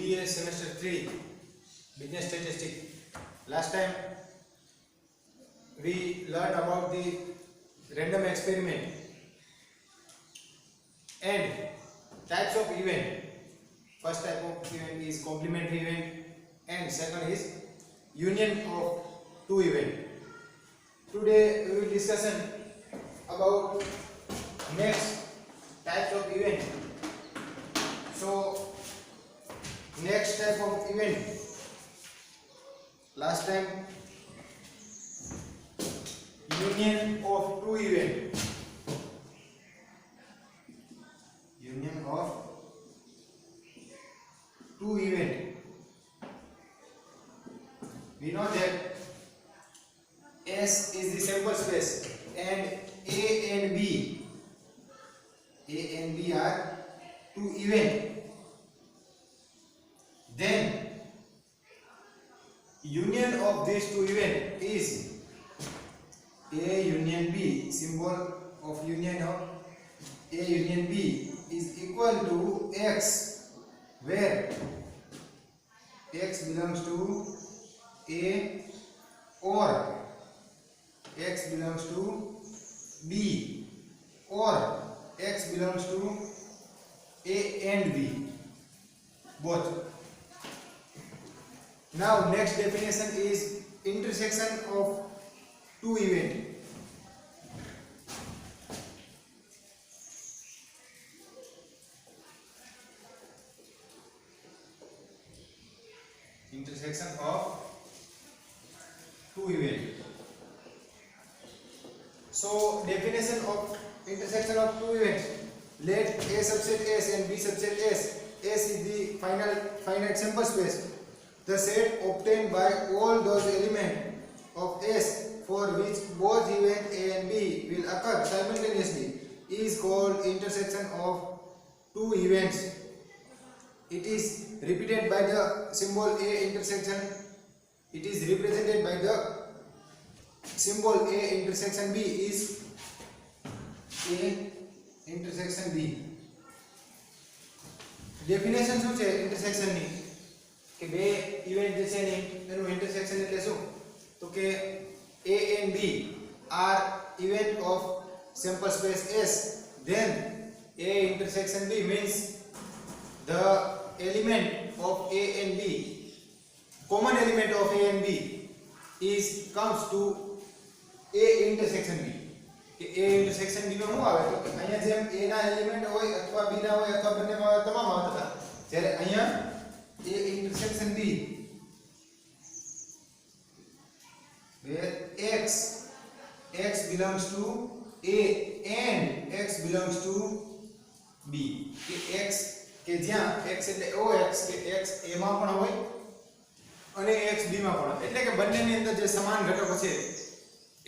BA semester 3 business statistics. Last time we learned about the random experiment and types of event. First type of event is complementary event and second is union of two events. Today we will discuss about next types of event. So next type of event, last time union of two event. Union of two event. We know that S is the sample space and A and B are two event. Then union of these two event is A union B. Symbol of union of A union B is equal to X, where X belongs to A or X belongs to B or X belongs to A and B, both. Now next definition is intersection of two events. Intersection of two events. So definition of intersection of two events. Let A subset S and B subset S. S is the finite sample space. The set obtained by all those elements of S for which both event A and B will occur simultaneously is called intersection of two events. It is repeated by the symbol A intersection. It is represented by the symbol A intersection B is A intersection B. Definition શું છે intersection ની કે બે event જે છે ને એનું intersection એટલે શું તો કે A and B are event of sample space S, then A intersection B means the element of A and B, common element of A and B comes to A intersection B. કે A intersection B માં શું આવે તો કે અહીંયા જેમ A ના element હોય અથવા B ના હોય અથવા બંનેમાં હોય તમામ આવતા જ્યારે અહીંયા A intersection B where x belongs to A and x belongs to B. કે x કે જ્યાં x એટલે OX કે x A માં પણ હોય અને x B માં પણ, એટલે કે બંનેની અંદર જે સમાન ઘટકો છે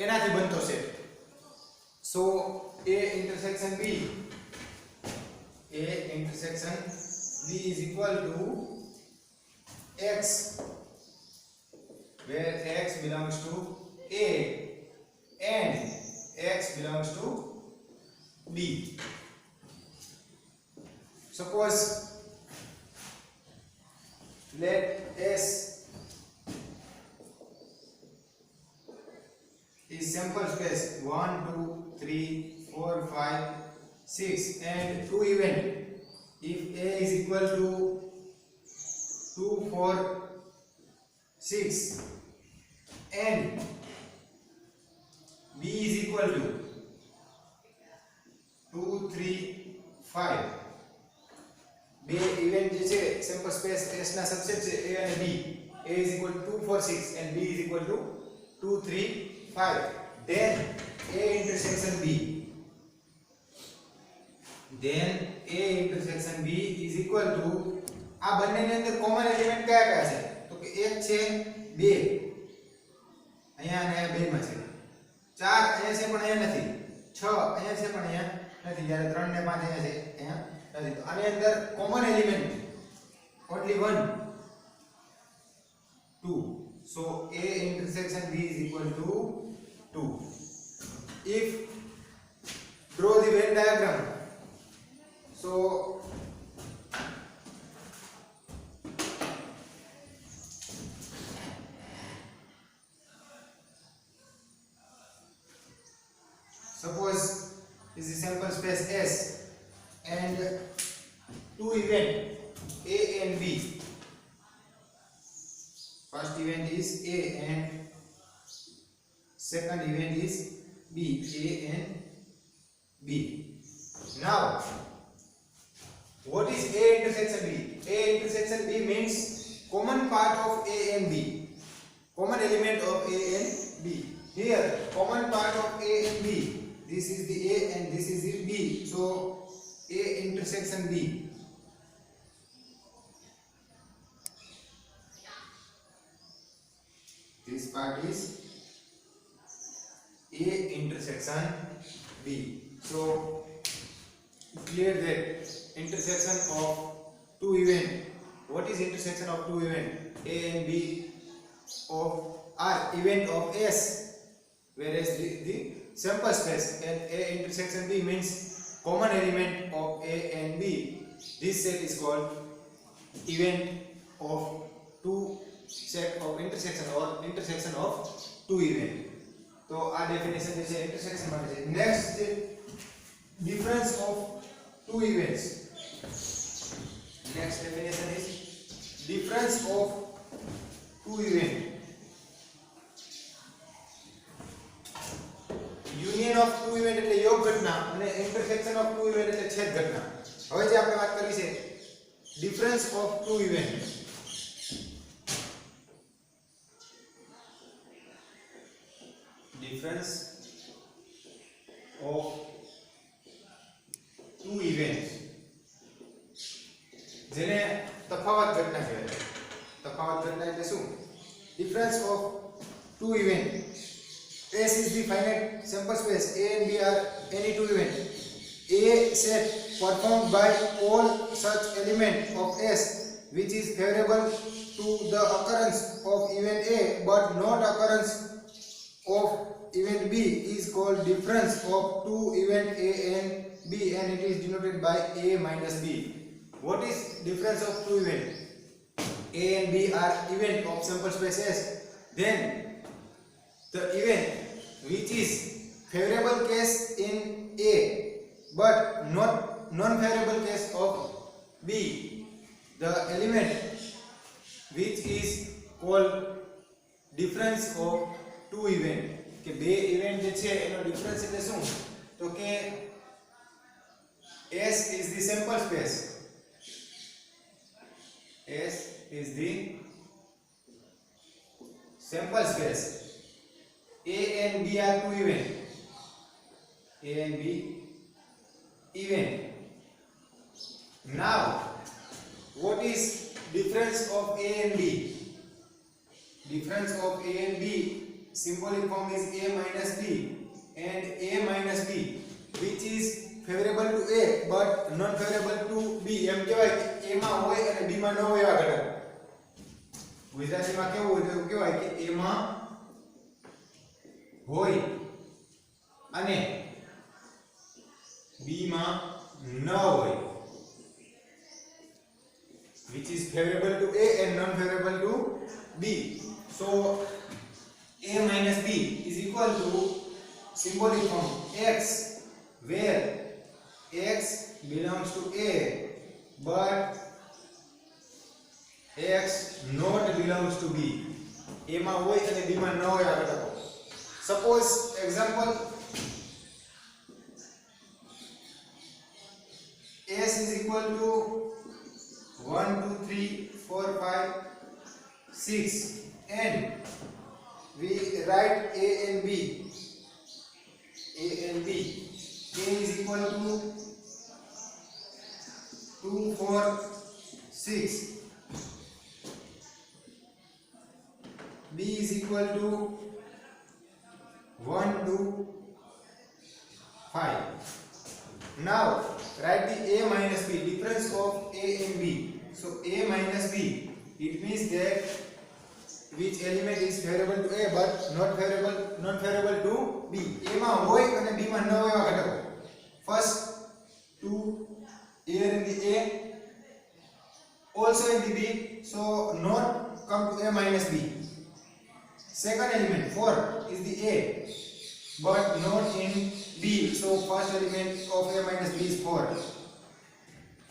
એનાથી બનતો set. So A intersection B is equal to x, where x belongs to A and x belongs to B. Suppose let S is sample space 1, 2, 3, 4, 5, 6 and two event. If A is equal to 2, 4, 6 and B is equal to 2, 3, 5. બે event જે છે sample space S ના subset છે A અને B. A is equal to 2, 4, 6 and B is equal to 2, 3, 5. Then A intersection B. Then A intersection B is equal to આ બંનેની અંદર common element કયા કયા છે તો કે 1 છે 2 અહીંયા અને અહીંયા બે માં છે, 4 અહીંયા છે પણ અહીંયા નથી, 6 અહીંયા છે પણ અહીંયા નથી, જ્યારે 3 ને 5 અહીંયા છે અહીંયા નથી. તો આની અંદર common element only 1, 2. So A intersection B is equal to 2. If draw the Venn diagram, so suppose is the sample space S and two event A and B. First event is A and second event is B. A and B. Now, what is A intersection B? A intersection B means common part of A and B. Common element of A and B. Here, common part of A and B. This is the A and this is the B. So, A intersection B. This part is A intersection B. So, clear that intersection of two event. What is intersection of two event? A and B of are event of S, whereas the sample space and A intersection B means common element of A and B. This set is called event of two set of intersection or intersection of two event. तो આ definition જે છે intersection માટે છે. Next છે difference of two events. Next definition is difference of two events. Union of two event એટલે योग घटना અને intersection of two event એટલે છેદ ઘટના. હવે જે આપણે વાત કરી છે difference of two event. Difference of two events જેને તફાવત ઘટના કહેવાય. તફાવત ઘટના એટલે શું? Difference of two events. S is the finite sample space. A and B are any two events. A set performed by all such element of S which is favorable to the occurrence of event A but not occurrence of event B is called difference of two event A and B and it is denoted by A minus B. What is difference of two event? A and B are event of sample space S. Then the event which is favorable case in A but not non-favorable case of B, the element which is called difference of two event. કે બે event જે છે એનો difference એટલે શું? તો કે S is the sample space. S is the sample space. A and B are two event. A and B event. Now, what is difference of A and B? Difference of A and B symbolic form is A minus B and A minus B which is favorable to A but non favorable to B. એમ કહેવાય કે A માં હોય અને B માં ન હોય એવા ઘટક. ગુજરાતીમાં કેવું હોય તો એવું કહેવાય કે A માં હોય અને B માં ન હોય, which is favorable to A and non favorable to B. So A minus B is equal to symbolic form X where X belongs to A but X not belongs to B. A માં હોય અને B માં ન હોય આ ઘટકો. Suppose example S is equal to 1 2 3 4 5 6 and we write A and B. A and B. A is equal to 2 4 6. B is equal to 1 2 5. Now write the A minus B, difference of A and B. So A minus B, it means that which element is favorable to A but not favorable to B. A માં હોય અને B માં ન હોય એવા ઘટકો. First two here in the A, also in the B, so not come to A minus B. Second element 4 is the A. but not in B. So first element of A minus B is 4.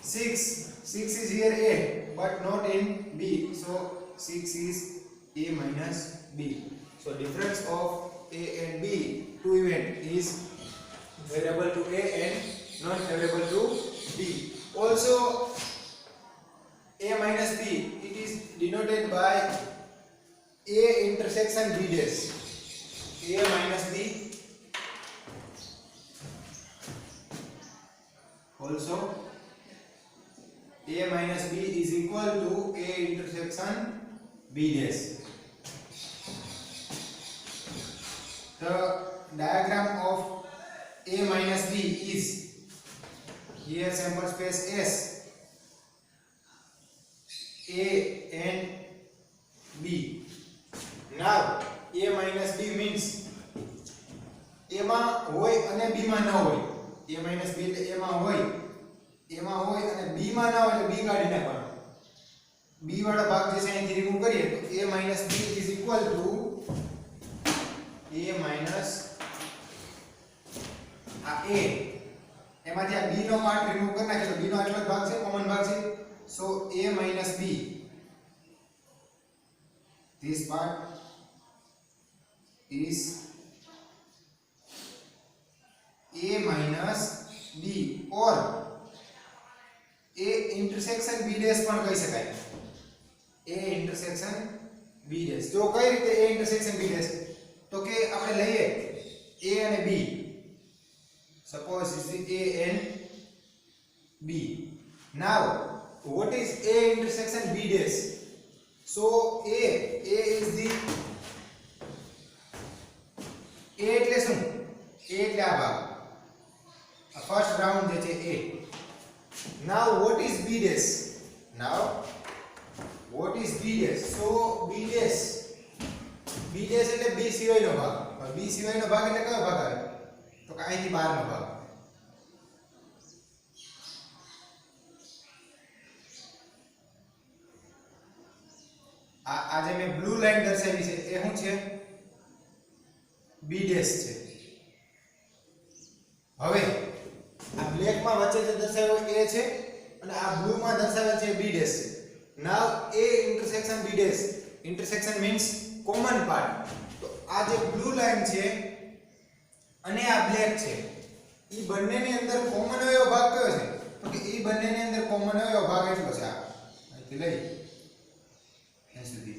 6 is here A, but not in B. So 6 is A minus B. So difference of A and B, two event, is favorable to A and non favorable to B. Also A minus B, it is denoted by A intersection B dash. A minus B also A minus B is equal to A intersection B dash. The diagram of A minus B is here sample space S, A and B. Now A minus B means A માં હોય અને B માં ન હોય. A minus B એટલે A માં હોય અને B માં ના હોય એટલે B કાઢી નાખવાનો. B વાળો ભાગ જે છે અહીંથી રિમૂવ કરીએ તો A minus B is equal to A minus આ A એમાંથી આ B નો પાર્ટ રિમૂવ કરી નાખીએ તો B નો આટલો જ ભાગ છે, કોમન ભાગ છે. So A minus B, this part is A minus B or A intersection B dash પણ કહી શકાય. A intersection B dash. જો કઈ રીતે A intersection B dash? તો કે આપણે લઈએ A અને B. Suppose this is A and B. Now what is A intersection B dash? So A is the A એટલે શું? A એટલે આ ભાગ, આ ફર્સ્ટ રાઉન્ડ જે છે A. Now what is B dash? Now what is B dash? So B dash એટલે B સિવાયનો ભાગ. B સિવાયનો ભાગ એટલે કયો ભાગ આવે? તો કે અહીંથી બહારનો ભાગ. આ જે મેં બ્લુ લાઈન દર્શાવી છે એ શું છે? B dash છે. હવે આ બ્લેક માં વચ્ચે જે દર્શાવ્યો A છે અને આ બ્લુ માં દર્શાવેલ છે B dash છે. Now A intersection B dash. Intersection means common part. તો આ જે બ્લુ લાઈન છે અને આ બ્લેક છે, ઈ બંનેની અંદર કોમન એવો ભાગ કયો છે? તો કે ઈ બંનેની અંદર કોમન એવો ભાગ એટલો છે, આ અહીંથી લઈ અહીં સુધી.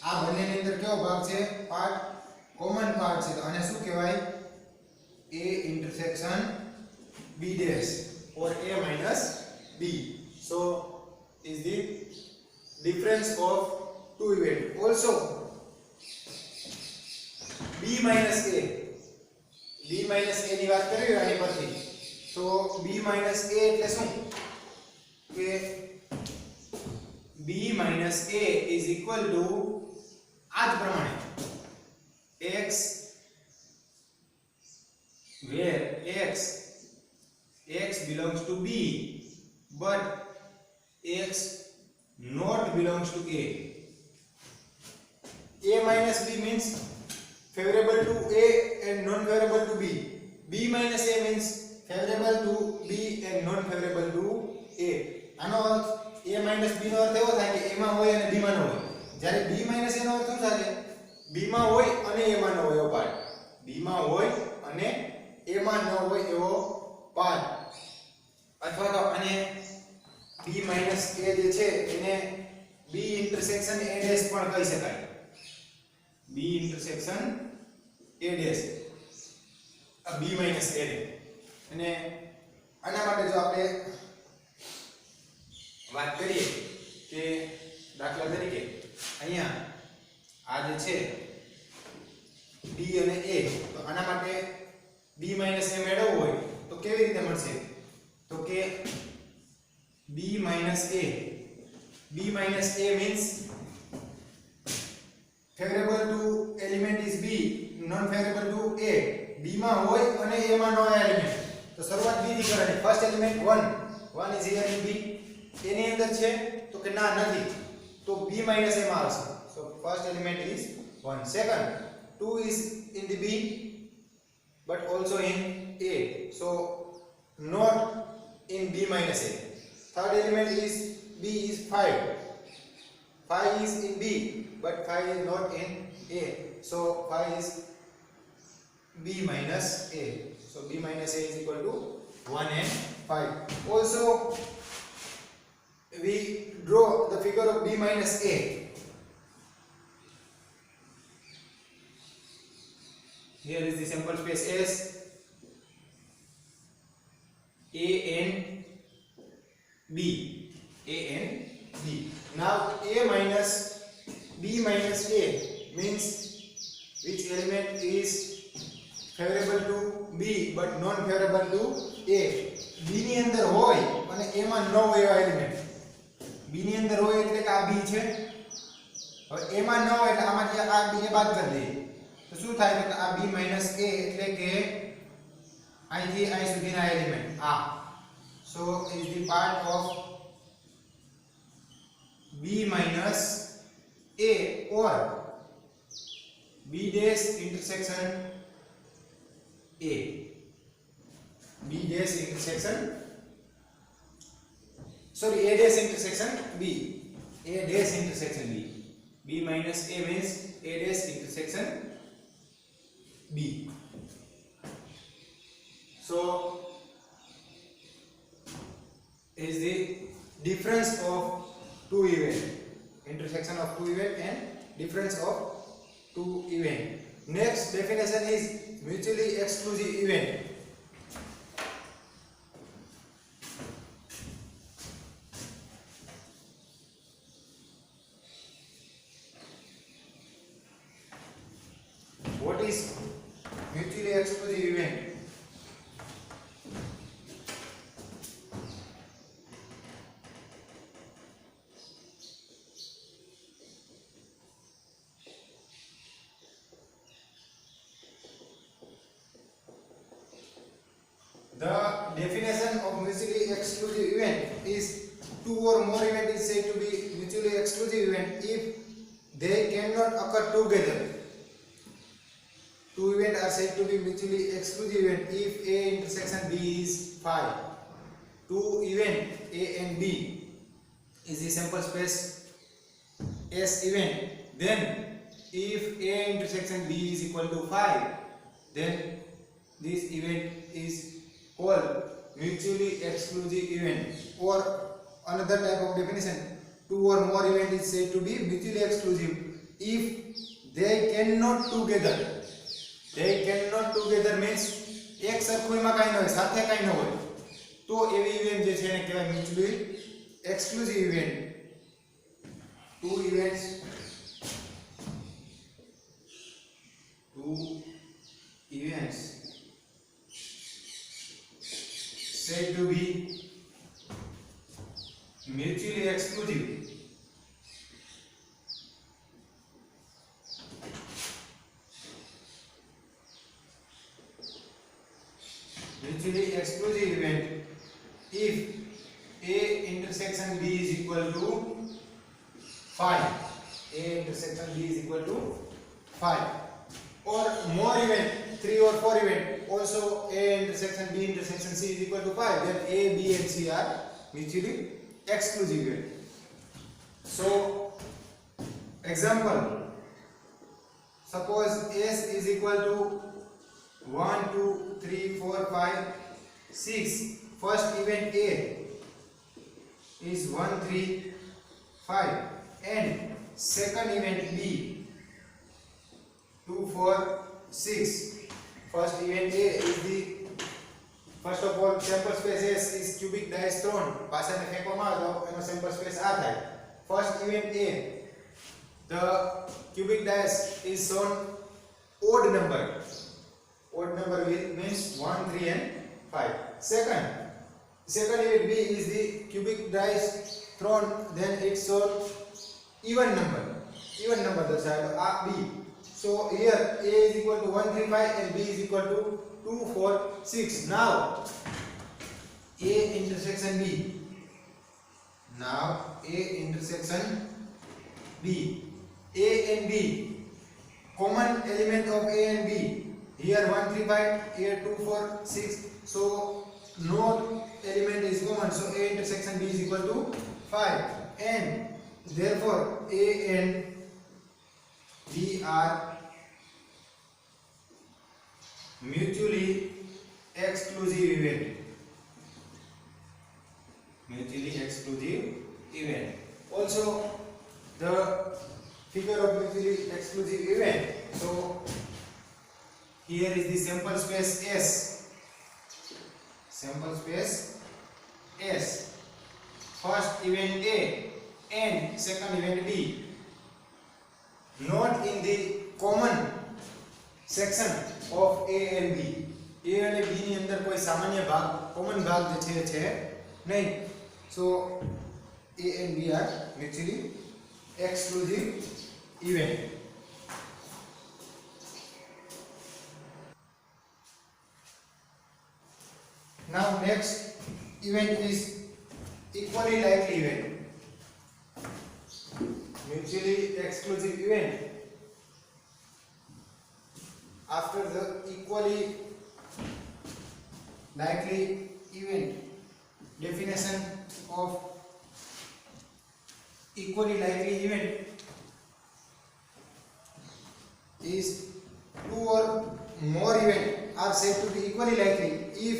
આ બંનેની અંદર કયો ભાગ છે? પાર્ટ, કોમન પાર્ટ છે. તો આને શું કહેવાય? A intersection B dash or A minus B. So is the difference of two event. Also B minus A ની વાત કરીએ આની પરથી. તો B minus A એટલે શું? કે B minus A is equal to આ જ પ્રમાણે x where x belongs to B but x not belongs to A. A minus B means favorable to A and non favorable to B. B minus A means favorable to B and non favorable to A. આનો અર્થ A minus B નો અર્થ એવો થાય કે A માં હોય અને B માં ન હોય. જ્યારે B minus A નો અર્થ શું થાય? B માં હોય અને A માં ન હોય એવો પાર્ટ. B માં હોય અને A માં ન હોય એવો પાર્ટ. અથવા તો અને B minus A જે છે એને B intersection A dash પણ કહી શકાય. B intersection A dash આ B minus A અને આના માટે જો આપણે વાત કરીએ કે દાખલા તરીકે અહીંયા આ જે છે D અને A, તો આના માટે B minus A મેળવવું હોય તો કેવી રીતે મળશે? તો કે B minus A means favorable to element is B, non favorable to A. B માં હોય અને A માં ન હોય એલિમેન્ટ. તો શરૂઆત B થી કરવાની. First element 1 is here in B. એની અંદર છે તો કે ના નથી, તો B minus A માં આવશે. So first element is 1. Second 2 is in the B but also in A, so not in B minus A. Third element is B is 5. 5 is in B but 5 is not in A, so 5 is B minus A. So B minus A is equal to 1 and 5. Also we draw the figure of B minus A. Here is the sample space S, A and B, A and B. Now A minus B minus A means which element is favorable to B but non favorable to A. B ની અંદર હોય અને A માં ન હોય એવા element. B ની અંદર હોય એટલે કે આ B છે. હવે A માં ન હોય એટલે આમાંથી આ B ને બાદ કરી દઈએ. તો શું થાય કે આ B minus A એટલે કે અહીંથી અહીં સુધીના એલિમેન્ટ આ. So is the part of B minus A or B dash intersection A. B dash intersection, sorry, A dash intersection B. A dash intersection B. B minus A means A dash intersection B. So is the difference of two event, intersection of two event and difference of two event. Next definition is mutually exclusive event. What is mutually exclusive event? The definition of mutually exclusive event is two or more event is said to be mutually exclusive event if they cannot occur together. Two events are said to be mutually exclusive event if A intersection B is 5. Two event A and B is the sample space S event. Then if A intersection B is equal to 5, then this event is called mutually exclusive event. Or another type of definition, two or more event is said to be mutually exclusive if they cannot together. They cannot together means એક સરખું એમાં કાઈ ન હોય, સાથે કાઈ ન હોય, તો એવી ઇવેન્ટ જે છે એને કહેવાય mutually exclusive event. Two events said to be mutually exclusive. Mutually exclusive event if A intersection B is equal to 5. A intersection B is equal to 5. Or more event, 3 or 4 event, also A intersection B intersection C is equal to 5, then A, B and C are mutually exclusive event. So example, suppose S is equal to 1, 2, 3, 4, 5, 6. First event A is 1, 3, 5 and second event B 2, 4, 6. First event A is the, first of all, sample space S is cubic dice thrown. પાછળને ફેંકવામાં આવે તો એનો sample space આ થાય. First event A, the cubic dice is shown odd number. Odd number means 1, 3 and 5. Second event B is the cubic dice thrown, then it's shown even number. Even number દર્શાવેલો આ B. So here A is equal to 1, 3, 5 and B is equal to 2, 4, 6. Now A intersection B. Now A intersection B. A and B common element of A and B. Here 1 3 5, here 2 4 6. So no element is common. So A intersection B is equal to 5, and therefore A and B are mutually exclusive event. Mutually exclusive event. Also, the figure of mutually exclusive event. So here is the sample space S. Sample space S. First event A and second event B. Not in the common section of A and B. A અને B ની અંદર કોઈ સામાન્ય ભાગ common ભાગ જે છે નહીં. So A and B are mutually exclusive event. Now next event is equally likely event. Mutually exclusive event. After the equally likely event, definition of equally likely event is two or more events are said to be equally likely if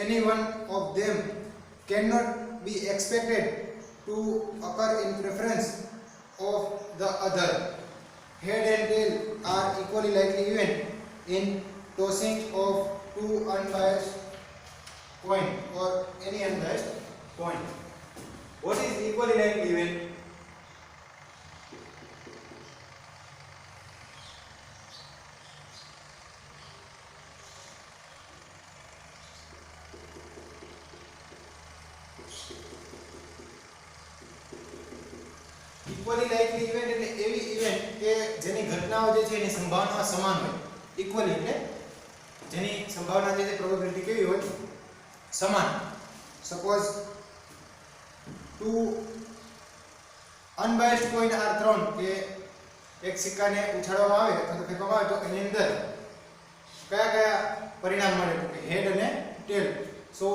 any one of them cannot be expected to occur in preference of the other. Head and tail are equally likely event in tossing of two unbiased coin or any unbiased coin. What is equally likely event? Equally likely event એટલે એવી event કે જેની ઘટનાઓ જે છે એની સંભાવના સમાન હોય. ઇક્વલી એટલે જેની સંભાવના જે છે પ્રોબેબિલિટી કેવી હોય? સમાન. Suppose two unbiased coin are thrown કે એક સિક્કાને ઉછાળવામાં આવે અથવા તો ફેંકવામાં આવે તો એની અંદર કયા કયા પરિણામ મળે તો કે હેડ અને tail. So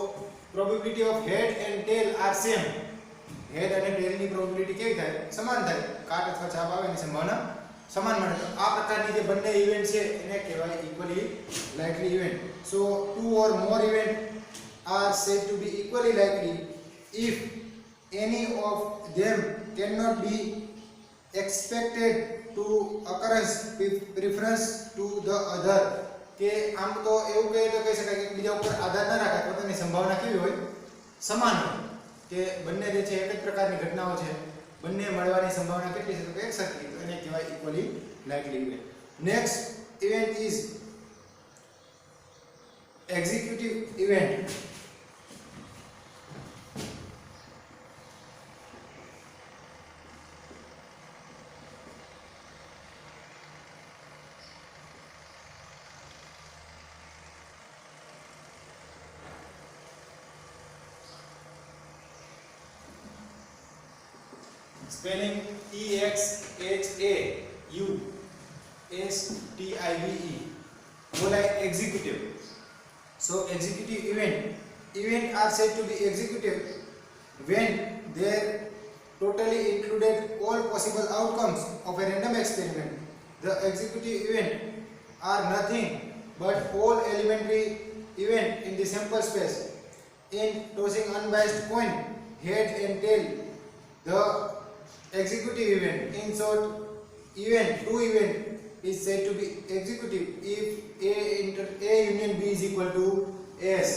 probability of head and tail are same. Head અને ટેલ ની પ્રોબેબિલિટી કેવી થાય? સમાન થાય. કાટ અથવા છાપ આવે એની સંભાવના સમાન મળે. તો આ પ્રકારની જે બંને ઇવેન્ટ છે એને કહેવાય equally likely event. So two or more event are said to be equally likely if any of them cannot be expected to occurrence with preference to the other. કે આમ તો એવું કહી શકાય કે બીજા ઉપર આધાર ન રાખે પોતાની સંભાવના કેવી હોય? સમાન હોય. કે બંને જે છે એક જ પ્રકારની ઘટનાઓ છે, બંને મળવાની સંભાવના કેટલી છે તો કે એકસરખી. તો એને કહેવાય equally likely event. Next event is executive event. Spelling EXHAUSTIVE. बोला executive. So executive event are said to be executive when they totally included all possible outcomes of a random experiment. The executive event are nothing but all elementary event in the sample space. In tossing unbiased coin, head and tail, the executive event, in short, two event is said to be executive if A union B is equal to S.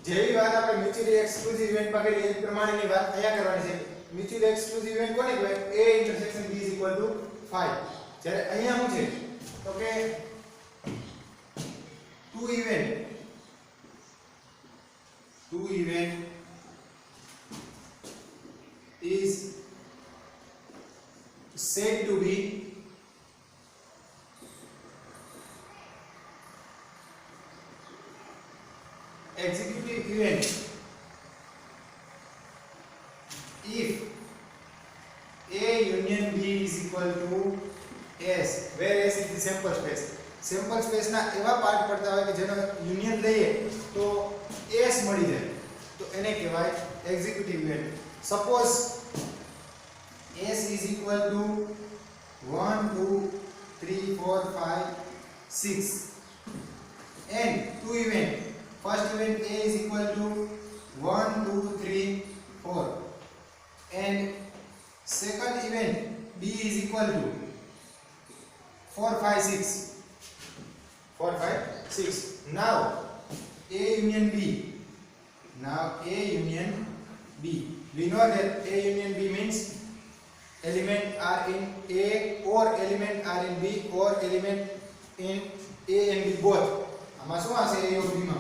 જેવી વાત આપણે mutually exclusive event માં કરી એ પ્રમાણેની વાત અહીંયા કરવાની છે. મ્યુચ્યુઅલી એક્સક્લુઝિવ ઇવેન્ટ કોને કહેવાય? A intersection B is equal to 5. જ્યારે અહીંયા શું છે તો કે two event is said to be executive event if A union B is equal to S, where S is the sample space. Sample સ્પેસના એવા પાર્ટ પડતા હોય કે જેનો યુનિયન લઈએ તો S મળી જાય, તો એને કહેવાય executive event. Suppose S is equal to 1 2 3 4 5 6 and two event. First event A is equal to 1 2 3 4 and second event B is equal to 4 5 6. Now A union B. We know that A union B means element are in A or element are in B or element in A and B both. આમાં શું હશે? A or B માં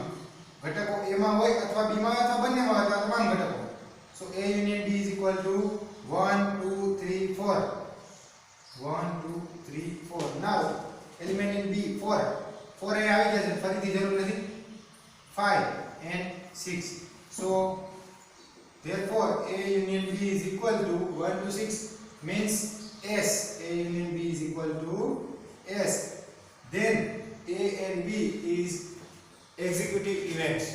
ઘટકો A માં હોય અથવા B માં અથવા બંનેમાં હોય અથવા તમામ ઘટકો. So A union B is equal to 1 2 3 4. 1 2 3 4. Now element in B 4 અહીં આવી ગયા છે, ફરીથી જરૂર નથી. 5 and 6. So therefore A union B is equal to 1 to 6 means S. A union B is equal to S. Then A and B is executive events.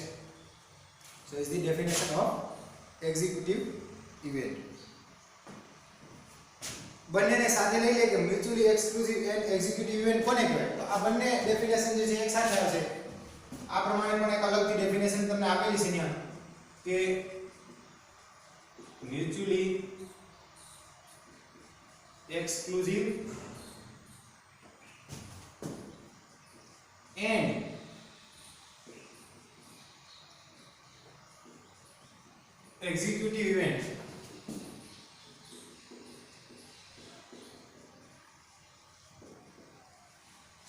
So is the definition of executive event. બંનેને સાથે લઈ લે કે mutually exclusive and executive event કોને કહેવાય? તો આ બંને ડેફિનેશન જે છે એક સાથે આવશે. આ પ્રમાણે પણ એક અલગથી ડેફિનેશન તમને આપેલી છે અહીંયા કે mutually exclusive and executive event.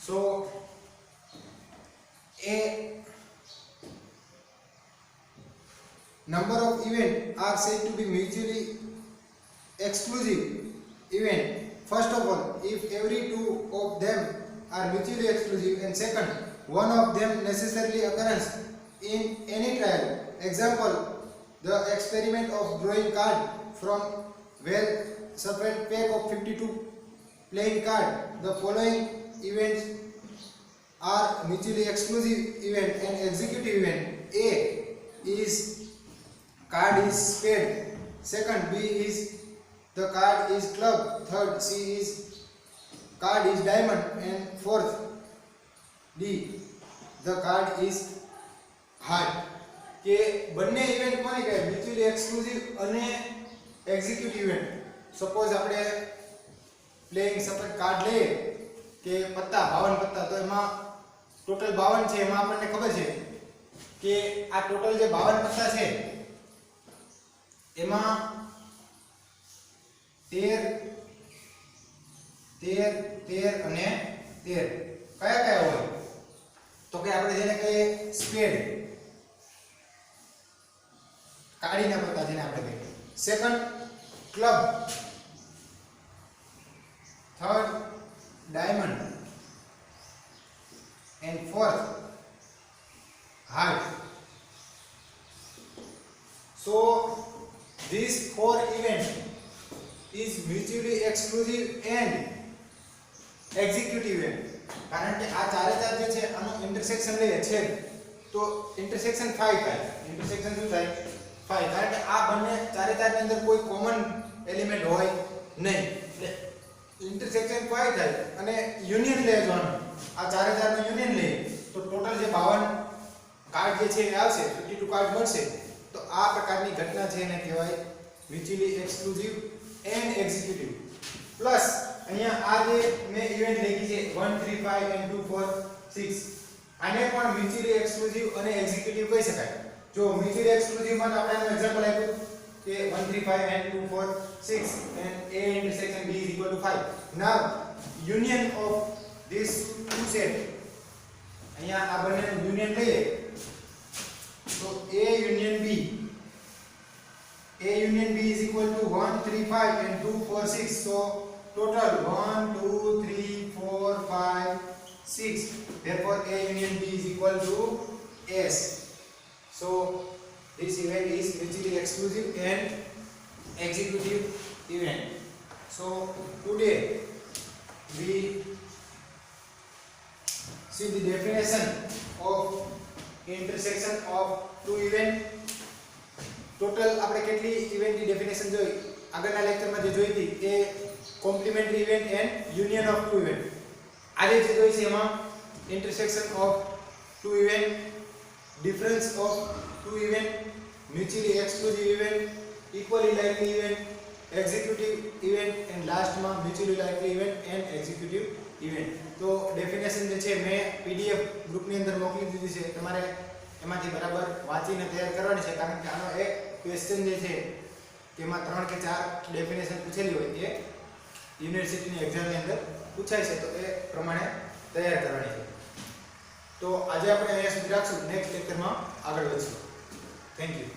So a number of events are said to be mutually exclusive event. First of all, if every two of them are mutually exclusive, and second, one of them necessarily occurs in any trial. Example, the experiment of drawing card from well shuffled pack of 52 playing card. The following events are mutually exclusive event and executive event. A is card is spade. Second, B is the card is club. Third, C is card is diamond. And fourth, D the card is heart. કે બંને event કોને કહેવાય? Mutually exclusive અને executive event. Suppose આપણે playing suppose card લઈએ કે પત્તા 52 પત્તા, તો એમાં ટોટલ 52 છે. એમાં આપણને ખબર છે કે આ ટોટલ જે 52 પત્તા છે એમાં 13 અને 13 કયા હોય? તો કે આપણે જેને કહીએ સ્પેડ, કાળીના પત્તા જેને આપણે કહીએ. Second club, third diamond and fourth heart. So these four events is mutually exclusive and executive event. કારણ કે આ ચારે ચાર જે છે આનો ઇન્ટરસેક્શન લઈએ છે તો ઇન્ટરસેક્શન 5 થાય. ઇન્ટરસેક્શન શું થાય? 5. કારણ કે આ બંને ચારે ચારની અંદર કોઈ કોમન એલિમેન્ટ હોય નહીં, એટલે ઇન્ટરસેક્શન 5 થાય અને યુનિયન લે જોવાનું. આ ચારે ચારનો યુનિયન લે તો ટોટલ જે 52 કાર્ડ જે છે એ આવશે, 52 કાર્ડ મળશે. તો આ પ્રકારની ઘટના છે એને કહેવાય mutually exclusive and executive. Plus અહીંયા આ જે મેં ઇવેન્ટ લખી છે 1 3 5 and 2 4 6, આને પણ મ્યુચ્યુઅલી એક્સક્લુઝિવ અને એક્ઝિક્યુટિવ કહી શકાય. જો મ્યુચ્યુઅલી એક્સક્લુઝિવ માં આપણે એનું એક્ઝામ્પલ આપ્યું કે 1 3 5 and 2 4 6 and A intersection B is equal to 5. Now union of these two set, અહીંયા આ બંનેનું યુનિયન લઈએ તો A union B is equal to 1 3 5 and 2 4 6. So total 1 2 3 4 5 6. Therefore A union B is equal to S. So this event is mutually exclusive and executive event. So today we see the definition of intersection of two event. Total આપણે કેટલી ઇવેન્ટની definition જોઈ આગળના લેક્ચરમાં જે જોઈ હતી એ complementary event and union of two event. આજે જે જોઈ છે એમાં intersection of two event, difference of two event, mutually exclusive event, equally likely event, executive event and last માં mutually likely event and executive event. તો definition જે છે મેં PDF ગ્રુપની અંદર મોકલી દીધી છે, તમારે એમાંથી બરાબર વાંચીને તૈયાર કરવાની છે, કારણ કે આનો એક ક્વેશ્ચન જે છે તેમાં 3 કે 4 ડેફિનેશન પૂછેલી હોય એ યુનિવર્સિટીની એક્ઝામની અંદર પૂછાય છે, તો એ પ્રમાણે તૈયાર કરવાની છે. તો આજે આપણે અહીંયા સુધી રાખશું, નેક્સ્ટ લેક્ચરમાં આગળ વધશું. Thank you.